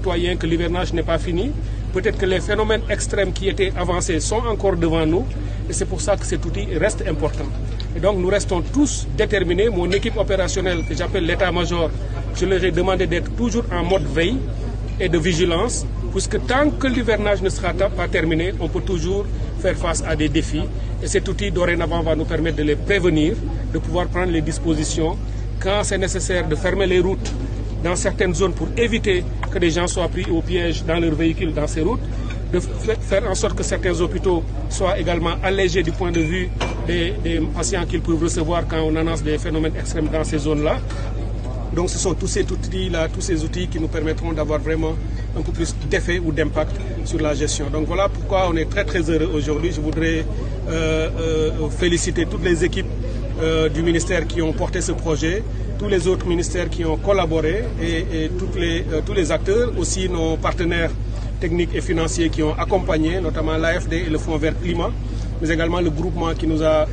citoyens que l'hivernage n'est pas fini. Peut-être que les phénomènes extrêmes qui étaient avancés sont encore devant nous et c'est pour ça que cet outil reste important. Et donc nous restons tous déterminés. Mon équipe opérationnelle que j'appelle l'état-major, je leur ai demandé d'être toujours en mode veille et de vigilance, puisque tant que l'hivernage ne sera pas terminé, on peut toujours faire face à des défis. Et cet outil dorénavant va nous permettre de les prévenir, de pouvoir prendre les dispositions quand c'est nécessaire de fermer les routes dans certaines zones pour éviter que des gens soient pris au piège dans leurs véhicules dans ces routes, de faire en sorte que certains hôpitaux soient également allégés du point de vue des patients qu'ils peuvent recevoir quand on annonce des phénomènes extrêmes dans ces zones-là. Donc ce sont tous ces outils-là, tous ces outils qui nous permettront d'avoir vraiment un peu plus d'effet ou d'impact sur la gestion. Donc voilà pourquoi on est très très heureux aujourd'hui. Je voudrais féliciter toutes les équipes du ministère qui ont porté ce projet, tous les autres ministères qui ont collaboré et tous les acteurs, aussi nos partenaires techniques et financiers qui ont accompagné, notamment l'AFD et le Fonds Vert Climat, mais également le groupement qui nous a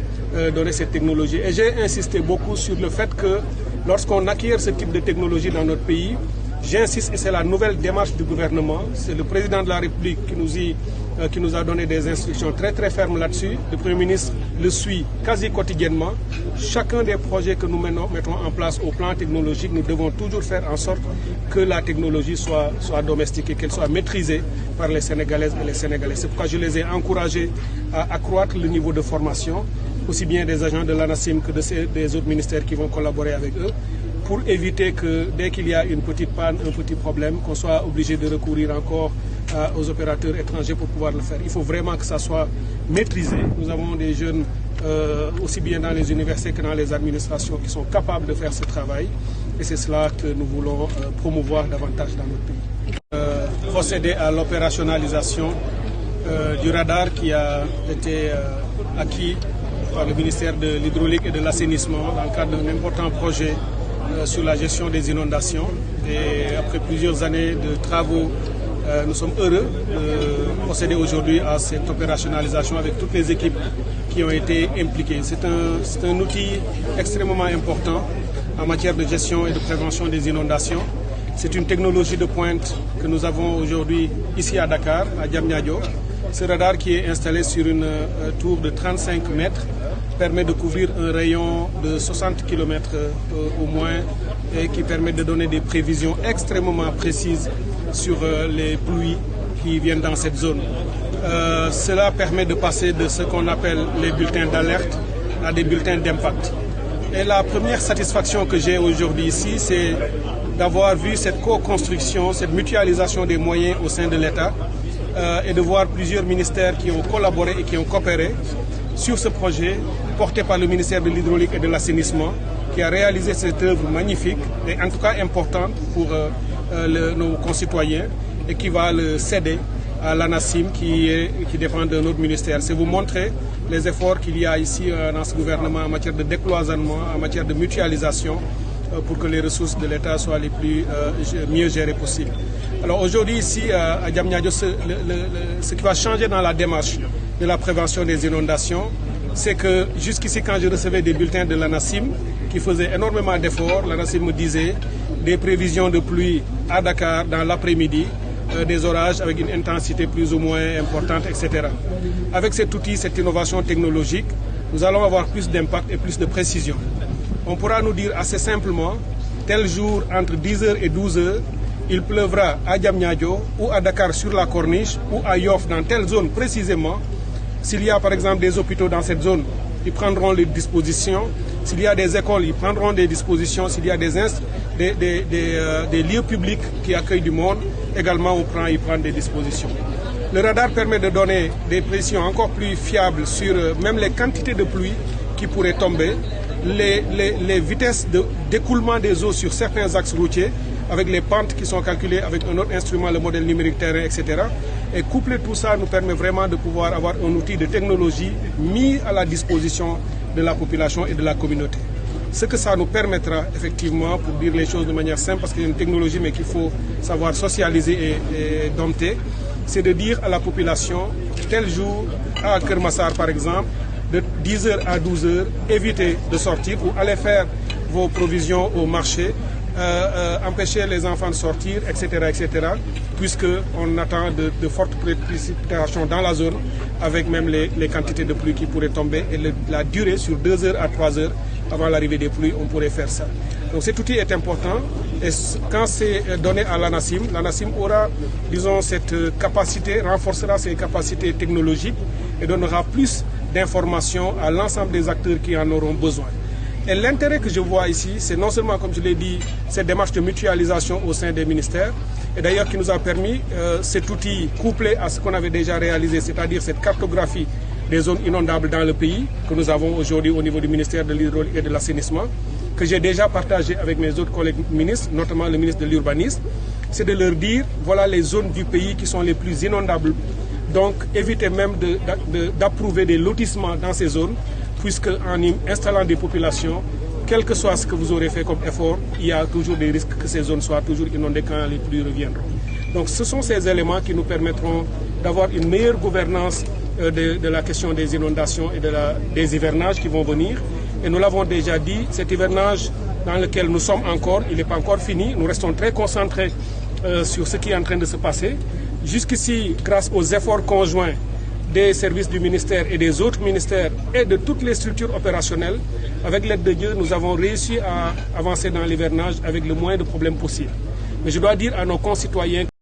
donné cette technologie. Et j'ai insisté beaucoup sur le fait que lorsqu'on acquiert ce type de technologie dans notre pays, j'insiste, et c'est la nouvelle démarche du gouvernement, c'est le président de la République qui nous a donné des instructions très très fermes là-dessus. Le Premier ministre le suit quasi quotidiennement. Chacun des projets que nous mettons en place au plan technologique, nous devons toujours faire en sorte que la technologie soit domestiquée, qu'elle soit maîtrisée par les Sénégalaises et les Sénégalais. C'est pourquoi je les ai encouragés à accroître le niveau de formation, aussi bien des agents de l'ANACIM que des autres ministères qui vont collaborer avec eux, pour éviter que dès qu'il y a une petite panne, un petit problème, qu'on soit obligé de recourir encore aux opérateurs étrangers pour pouvoir le faire. Il faut vraiment que ça soit maîtrisé. Nous avons des jeunes, aussi bien dans les universités que dans les administrations, qui sont capables de faire ce travail. Et c'est cela que nous voulons promouvoir davantage dans notre pays. Procéder à l'opérationnalisation du radar qui a été acquis par le ministère de l'Hydraulique et de l'Assainissement dans le cadre d'un important projet sur la gestion des inondations. Et après plusieurs années de travaux, nous sommes heureux de procéder aujourd'hui à cette opérationnalisation avec toutes les équipes qui ont été impliquées. C'est un outil extrêmement important en matière de gestion et de prévention des inondations. C'est une technologie de pointe que nous avons aujourd'hui ici à Dakar, à Diamniadio. Ce radar qui est installé sur une tour de 35 mètres permet de couvrir un rayon de 60 km au moins et qui permet de donner des prévisions extrêmement précises sur les pluies qui viennent dans cette zone. Cela permet de passer de ce qu'on appelle les bulletins d'alerte à des bulletins d'impact. Et la première satisfaction que j'ai aujourd'hui ici, c'est d'avoir vu cette co-construction, cette mutualisation des moyens au sein de l'État et de voir plusieurs ministères qui ont collaboré et qui ont coopéré sur ce projet porté par le ministère de l'Hydraulique et de l'Assainissement qui a réalisé cette œuvre magnifique et en tout cas importante pour nos concitoyens et qui va le céder à l'ANACIM qui dépend de notre ministère. C'est vous montrer les efforts qu'il y a ici dans ce gouvernement en matière de décloisonnement, en matière de mutualisation pour que les ressources de l'État soient les mieux gérées possible. Alors aujourd'hui ici à Diamniadio, ce qui va changer dans la démarche de la prévention des inondations, c'est que jusqu'ici quand je recevais des bulletins de l'ANACIM qui faisaient énormément d'efforts, l'ANACIM me disait des prévisions de pluie à Dakar dans l'après-midi, des orages avec une intensité plus ou moins importante, etc. Avec cet outil, cette innovation technologique, nous allons avoir plus d'impact et plus de précision. On pourra nous dire assez simplement, tel jour entre 10h et 12h, il pleuvra à Diamniadio ou à Dakar sur la Corniche ou à Yoff dans telle zone précisément. S'il y a par exemple des hôpitaux dans cette zone, ils prendront les dispositions. S'il y a des écoles, ils prendront des dispositions. S'il y a des lieux publics qui accueillent du monde, également ils prennent des dispositions. Le radar permet de donner des précisions encore plus fiables sur même les quantités de pluie qui pourraient tomber, les vitesses d'écoulement des eaux sur certains axes routiers, avec les pentes qui sont calculées avec un autre instrument, le modèle numérique terrain, etc. Et coupler tout ça nous permet vraiment de pouvoir avoir un outil de technologie mis à la disposition de la population et de la communauté. Ce que ça nous permettra effectivement, pour dire les choses de manière simple, parce qu'il y a une technologie mais qu'il faut savoir socialiser et dompter, c'est de dire à la population, tel jour, à Kermassar par exemple, de 10h à 12h, évitez de sortir ou allez faire vos provisions au marché. empêcher les enfants de sortir, etc., etc., puisqu'on attend de fortes précipitations dans la zone, avec même les quantités de pluie qui pourraient tomber et la durée sur 2 heures à 3 heures avant l'arrivée des pluies, on pourrait faire ça. Donc cet outil est important et quand c'est donné à l'ANACIM aura, disons, cette capacité, renforcera ses capacités technologiques et donnera plus d'informations à l'ensemble des acteurs qui en auront besoin. Et l'intérêt que je vois ici, c'est non seulement, comme je l'ai dit, cette démarche de mutualisation au sein des ministères, et d'ailleurs qui nous a permis cet outil couplé à ce qu'on avait déjà réalisé, c'est-à-dire cette cartographie des zones inondables dans le pays, que nous avons aujourd'hui au niveau du ministère de l'Hydraulique et de l'Assainissement, que j'ai déjà partagé avec mes autres collègues ministres, notamment le ministre de l'Urbanisme, c'est de leur dire, voilà les zones du pays qui sont les plus inondables. Donc évitez même d'approuver des lotissements dans ces zones, puisque en installant des populations, quel que soit ce que vous aurez fait comme effort, il y a toujours des risques que ces zones soient toujours inondées quand les pluies reviendront. Donc ce sont ces éléments qui nous permettront d'avoir une meilleure gouvernance de la question des inondations et des hivernages qui vont venir. Et nous l'avons déjà dit, cet hivernage dans lequel nous sommes encore, il n'est pas encore fini. Nous restons très concentrés sur ce qui est en train de se passer. Jusqu'ici, grâce aux efforts conjoints des services du ministère et des autres ministères et de toutes les structures opérationnelles, avec l'aide de Dieu, nous avons réussi à avancer dans l'hivernage avec le moins de problèmes possibles. Mais je dois dire à nos concitoyens